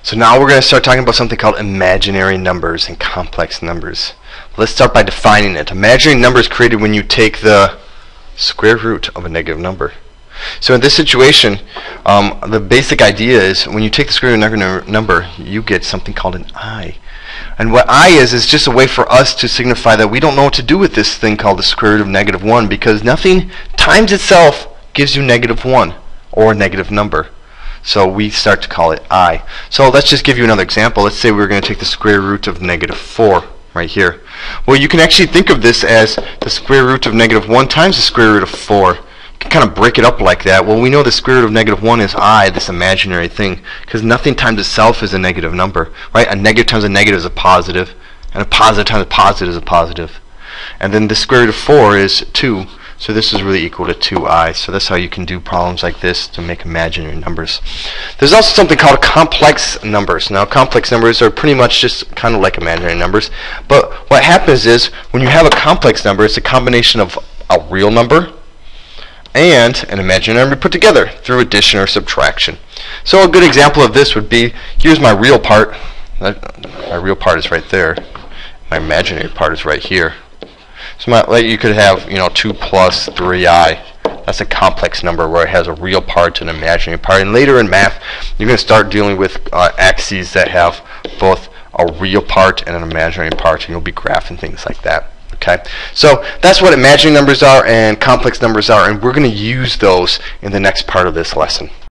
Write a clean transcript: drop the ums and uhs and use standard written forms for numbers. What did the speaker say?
So now we're going to start talking about something called imaginary numbers and complex numbers. Let's start by defining it. Imaginary number is created when you take the square root of a negative number. So in this situation, the basic idea is when you take the square root of a negative number, you get something called an I. And what I is just a way for us to signify that we don't know what to do with this thing called the square root of negative 1, because nothing times itself gives you negative 1 or a negative number. So we start to call it I. So let's just give you another example. Let's say we're going to take the square root of negative 4 right here. Well, you can actually think of this as the square root of negative 1 times the square root of 4. You can kind of break it up like that. Well, we know the square root of negative 1 is I, this imaginary thing, because nothing times itself is a negative number, right? A negative times a negative is a positive, and a positive times a positive is a positive. And then the square root of 4 is 2. So this is really equal to 2i. So that's how you can do problems like this to make imaginary numbers. There's also something called complex numbers. Now, complex numbers are pretty much just kind of like imaginary numbers. But what happens is when you have a complex number, it's a combination of a real number and an imaginary number put together through addition or subtraction. So a good example of this would be, here's my real part. My real part is right there. My imaginary part is right here. So you could have, 2 plus 3i. That's a complex number where it has a real part and an imaginary part. And later in math, you're going to start dealing with axes that have both a real part and an imaginary part, and you'll be graphing things like that. Okay, so that's what imaginary numbers are and complex numbers are, and we're going to use those in the next part of this lesson.